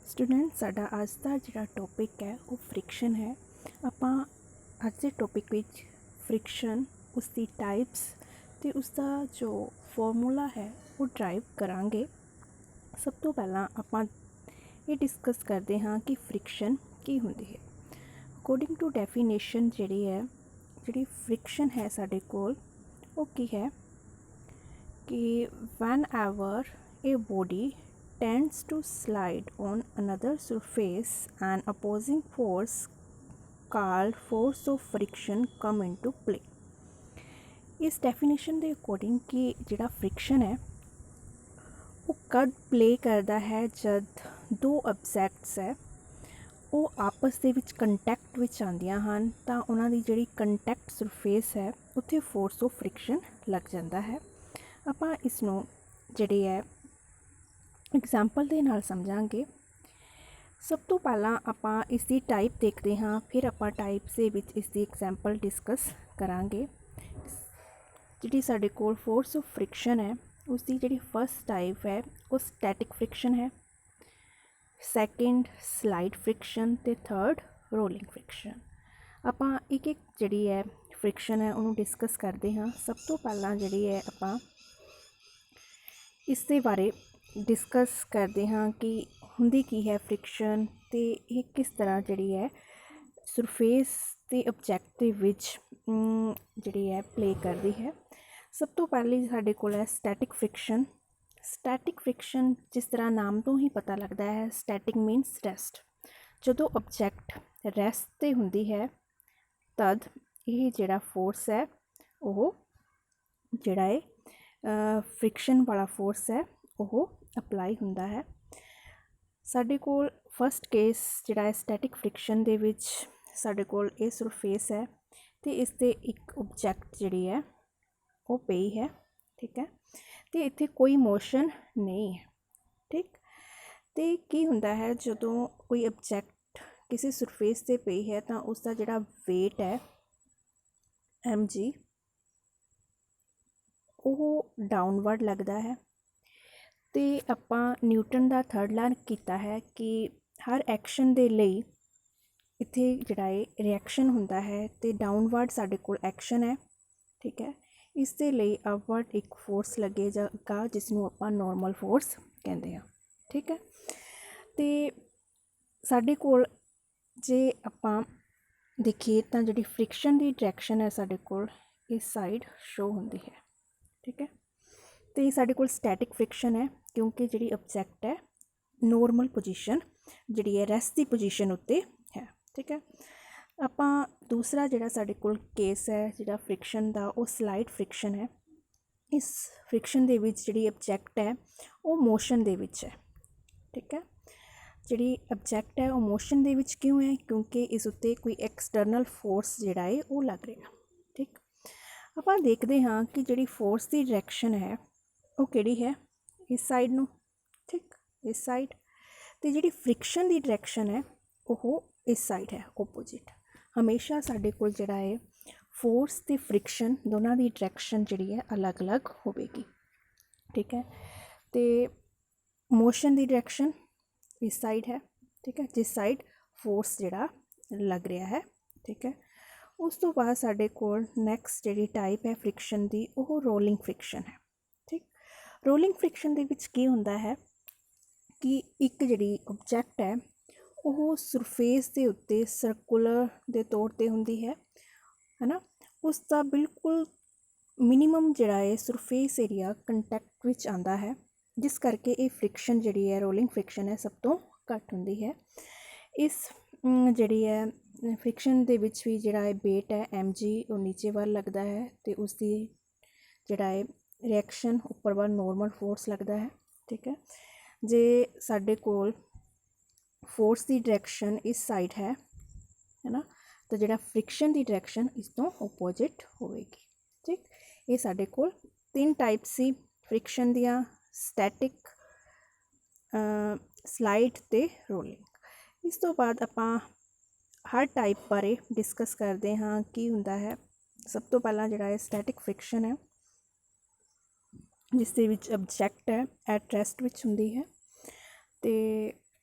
Student साडा अज का जिहड़ा टॉपिक है वो फ्रिक्शन है। आपां अज के टॉपिक विच फ्रिक्शन, उसकी टाइप्स ते उसका जो फॉर्मूला है वो ड्राइव करांगे। सब तो पहला आपां ये डिस्कस करते हाँ कि फ्रिक्शन की हुंदी है। अकॉर्डिंग टू डेफिनेशन जिहड़ी फ्रिक्शन है साडे कोल वो की है कि van ever a body tends to slide on another surface, an opposing force called force of friction come into play। इस डेफिनेशन के अकॉर्डिंग कि जिहड़ा फ्रिक्शन है वो कद प्ले करता है जब दो ऑब्जैक्ट्स है वो आपस दे विच कंटैक्ट विच आंदियां हन तां उन्हां दी जिहड़ी कंटैक्ट सरफेस है उत्थे फोर्स ऑफ फ्रिक्शन लग जाता है। आपां इसनूं जिहड़ी है एग्जाम्पल के नाल समझांगे। सब तो पहला आपां इसकी टाइप देखते हाँ, फिर आपां टाइप्स के विच इसकी एग्जाम्पल डिस्कस करांगे। जिहड़ी साडे कोल फोर्स ऑफ फ्रिक्शन है उसकी जिहड़ी फर्स्ट टाइप है वो स्टैटिक फ्रिक्शन है, सैकेंड स्लाइड फ्रिक्शन ते थर्ड रोलिंग फ्रिक्शन। आपां एक एक जिहड़ी है फ्रिक्शन है उन्होंने डिस्कस करते हाँ। सब तो पहला जिहड़ी है आपां इसके बारे डिस्कस करते हाँ कि हुंदी की है फ्रिक्शन ते ये किस तरह जिहड़ी है सरफेस ते ऑब्जैक्ट दे विच जिहड़ी है प्ले करती है। सब तो पहले साडे कोल है स्टैटिक फ्रिक्शन। स्टैटिक फ्रिक्शन जिस तरह नाम तो ही पता लगता है, स्टैटिक मीनस रेस्ट। जदों ऑब्जैक्ट रेस्ट ते हुंदी है तद ये जिहड़ा फोर्स है वो जिहड़ा है फ्रिक्शन वाला फोर्स है वो अप्लाई हुंदा है। साडे कोल फर्स्ट केस जिहड़ा है स्टैटिक फ्रिक्शन दे विच साडे कोल ये सरफेस है तो इसते एक ऑब्जैक्ट जिहड़ी है वो पई है, ठीक है, तो इत्थे कोई मोशन नहीं है, ठीक। तो की हुंदा है जदों कोई ऑब्जैक्ट किसी सरफेस ते पई है तो उसका जिहड़ा वेट है mg वो डाउनवर्ड लगता है। तो आपां न्यूटन का थर्ड लॉ कीता है कि हर एक्शन दे लई इत्थे जिहड़ा है रिएक्शन हुंदा है तो डाउनवर्ड साडे कोल एक्शन है, ठीक है। इस दे लई अपवर्ड एक फोर्स लगेगा जिसनूं आपां नॉर्मल फोर्स कहंदे हां, ठीक है। तो साडे कोल जे आपां देखिए तो जिहड़ी फ्रिक्शन की डायरैक्शन है साडे कोल इस साइड शो हुंदी है, ठीक है। तो ये साडे कोल स्टैटिक फ्रिक्शन है क्योंकि जिहड़ी ऑब्जैक्ट है नॉर्मल पोजीशन जिहड़ी है रेस्ट की पोजीशन उत्ते है, ठीक है। आपां दूसरा जिहड़ा साडे कोल केस है जिहड़ा फ्रिक्शन दा वो स्लाइड फ्रिक्शन है। इस फ्रिक्शन दे विच जिहड़ी ऑब्जैक्ट है वो मोशन दे विच है, ठीक है। जिहड़ी ऑब्जैक्ट है वो मोशन दे विच क्यों है क्योंकि इस उत्ते कोई एक्सटर्नल फोर्स जिहड़ा है वो लग रहा, ठीक। आपां देखते हाँ कि जिहड़ी फोर्स की डायरैक्शन है वो किहड़ी है, इस साइड नूं, ठीक, इस साइड। तो जिहड़ी फ्रिक्शन की डायरैक्शन है वो इस साइड है ओपोजिट। हमेशा साडे कोल जिहड़ा है फोर्स ते फ्रिक्शन दोनों की डायरैक्शन जिहड़ी है अलग अलग होवेगी, ठीक है। तो मोशन की डायरैक्शन इस साइड है, ठीक है, जिस साइड फोर्स जिहड़ा लग रहा है, ठीक है। उस तो बाद साडे कोल नैक्सट जिहड़ी टाइप है फ्रिक्शन की वो रोलिंग फ्रिक्शन है, ठीक। रोलिंग फ्रिक्शन दे विच की हुंदा है कि एक जिहड़ी ऑब्जैक्ट है वो सरफेस के उत्ते सर्कुलर के तौर पर हुंदी है ना। उसका बिल्कुल मिनीमम जिहड़ा है सरफेस एरिया कंटैक्ट विच आंदा है जिस करके ये फ्रिक्शन जिहड़ी है रोलिंग फ्रिक्शन है सब तो घट हुंदी है। इस जिहड़ी है फ्रिक्शन दे विच भी जिहड़ा है वेट है mg वो नीचे वाल लगता है तो उसकी जिहड़ा है रिएक्शन उपर वाल नॉर्मल फोर्स लगता है, ठीक है। जे साडे कोल फोर्स की डायरैक्शन इस साइड है ना, तो जिहड़ा फ्रिक्शन की डायरैक्शन इस तो ओपोजिट होवेगी, ठीक। ये साडे कोल तीन टाइप सी फ्रिक्शन दियां, स्टैटिक, स्लाइड ते रोलिंग। इस तो बाद आपां हर टाइप बारे डिस्कस करते हाँ की हुंदा है। सब तो पहला जिहड़ा है स्टैटिक फ्रिक्शन है जिस दे विच ऑब्जैक्ट है एट रेस्ट विच हुंदी है। तो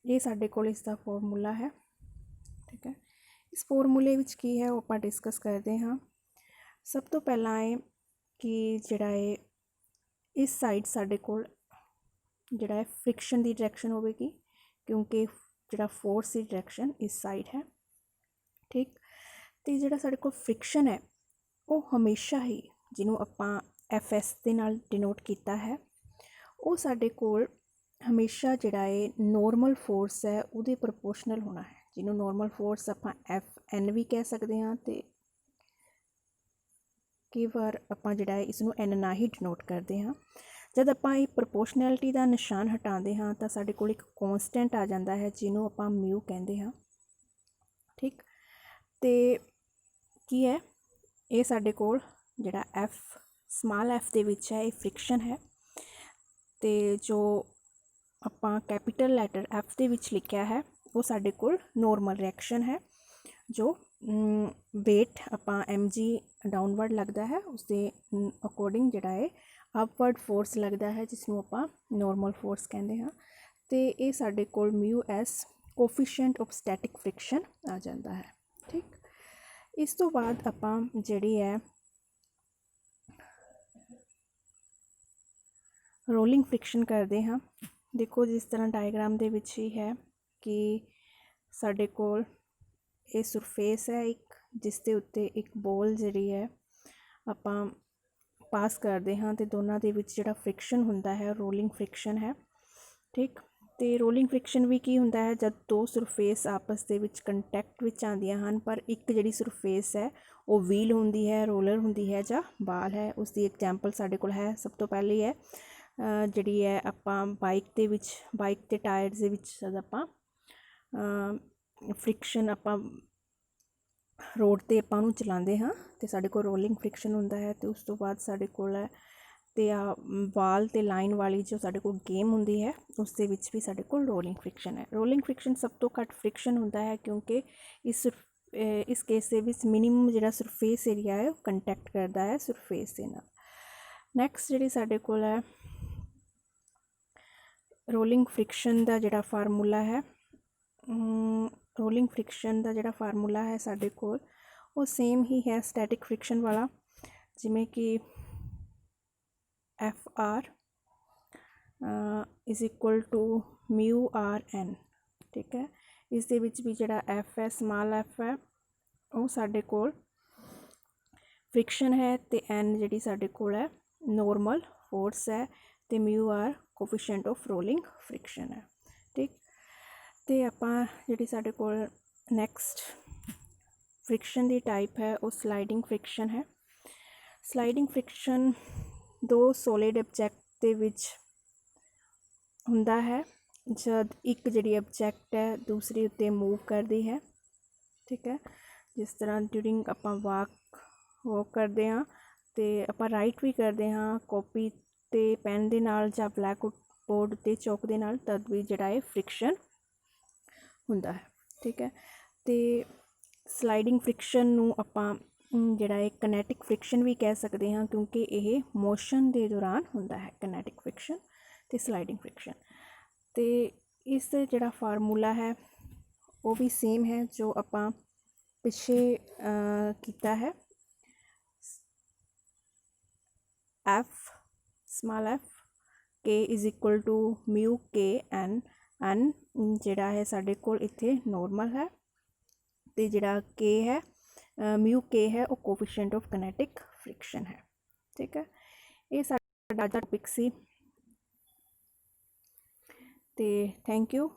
ये साडे कोल इसका फॉर्मूला है। ठीक है, इस फॉर्मूले विच की है वो आपां डिस्कस करते हाँ। सब तो पहला है कि जिहड़ा है इस साइड साडे कोल जिहड़ा है फ्रिक्शन की डायरैक्शन होगी, क्योंकि जिहड़ा फोर्स की डायरैक्शन इस साइड है। ठीक, तो जिहड़ा साडे कोल फ्रिक्शन है वो हमेशा ही जिन्हों आपां FS दे नाल डिनोट किया है, वो साडे कोल हमेशा जिहड़ा है नॉर्मल फोर्स है उहदे प्रोपोर्शनल होना है, जिन्हों नॉर्मल फोर्स आपां FN भी कह सकते हाँ, तो कई बार आपां जिहड़ा है इसनूं N ना ही डिनोट करते हाँ। जब आपां ये प्रोपोर्शनैलिटी का निशान हटाते हाँ तो साडे कोल एक कॉन्सटेंट आ जाता है जिन्हों आपां म्यू कहते हाँ। ठीक, तो की है ये साडे कोल जिहड़ा F स्मॉल f दे विच है ये फ्रिक्शन है, तो जो आपां कैपिटल लैटर F दे विच लिखिया है वो साडे कोल नॉर्मल रिएक्शन है। जो वेट आपां mg डाउनवर्ड लगता है उसके अकॉर्डिंग जिहड़ा है अपवर्ड फोर्स लगता है जिसनों आपां नॉर्मल फोर्स कहते हाँ। तो ये साडे कोल mu s coefficient of static friction आ जाता है। ठीक, इस तो बाद आपां जिहड़ी है रोलिंग फ्रिक्शन करते हाँ। देखो जिस तरह डायग्राम दे विच ही है कि साडे कोल ये सरफेस है एक जिसके उत्ते एक बॉल जिहड़ी है आपां पास करते हाँ, तो दोनों के विच जिहड़ा फ्रिक्शन हुंदा है रोलिंग फ्रिक्शन है। ठीक, तो रोलिंग फ्रिक्शन भी की हुंदा है जब दो सरफेस आपस दे विच कंटैक्ट विच आंदियां हन, पर एक जिहड़ी सरफेस है वो व्हील हुंदी है, रोलर हुंदी है जां बाल है। उसकी एग्जाम्पल साडे कोल है, सब तो पहली है जिहड़ी है आपां बाइक दे विच बाइक के टायर्स दे विच जद आपां फ्रिक्शन आपां रोड ते आपां नूं चलाते हाँ तो साडे कोल रोलिंग फ्रिक्शन हुंदा है। तो उस तो बाद साडे कोल है ते वाल ते लाइन वाली जो साडे कोल गेम हुंदी है उसके विच भी साडे कोल रोलिंग फ्रिक्शन है। रोलिंग फ्रिक्शन सब तो घट फ्रिक्शन हुंदा है क्योंकि इस केस दे विच मिनिमम जिहड़ा सरफेस एरिया है कंटैक्ट करता है सरफेस दे नाल। नैक्सट जिहड़ी साडे कोल है रोलिंग फ्रिक्शन का जिहड़ा फार्मूला है, रोलिंग फ्रिक्शन का जिहड़ा फार्मूला है साडे कोल वो सेम ही है स्टैटिक फ्रिक्शन वाला, जिमें कि FR is equal to mu R N. ठीक है, इस दे विच भी जिहड़ा F है स्मॉल f है वो साडे कोल फ्रिक्शन है, तो N जिहड़ी साडे कोल है नॉर्मल फोर्स है, तो mu R coefficient of rolling friction है। ठीक, तो आपां जिहड़ी साडे कोल नैक्सट फ्रिक्शन की टाइप है वो स्लाइडिंग फ्रिक्शन है। स्लाइडिंग फ्रिक्शन दो सॉलिड ऑब्जैक्ट दे विच हुंदा है जब एक जिहड़ी ऑब्जैक्ट है दूसरी उत्ते मूव करती है। ठीक है, जिस तरह ड्यूरिंग आपां वॉक करते हाँ तो आपां राइट भी करते हाँ कॉपी ते पैन दे नाल जां ब्लैक बोर्ड ते चौक दे नाल, तद भी जिहड़ा है फ्रिक्शन हुंदा है। ठीक है, तो स्लाइडिंग फ्रिक्शन नूं आपां जिहड़ा है कनैटिक फ्रिक्शन भी कह सकते हाँ क्योंकि यह मोशन के दौरान हुंदा है कनैटिक फ्रिक्शन तो स्लाइडिंग फ्रिक्शन। तो इस जिहड़ा फार्मूला है वो भी सेम है जो आपां पिछे कीता है F small f K is equal to mu K N N जिहड़ा है साडे कोल इत्थे नॉर्मल है, तो जिहड़ा K है म्यू K है वो कोफिशिएंट ऑफ कनैटिक फ्रिक्शन है। ठीक है, ये साडा टॉपिक सी, तो थैंक यू।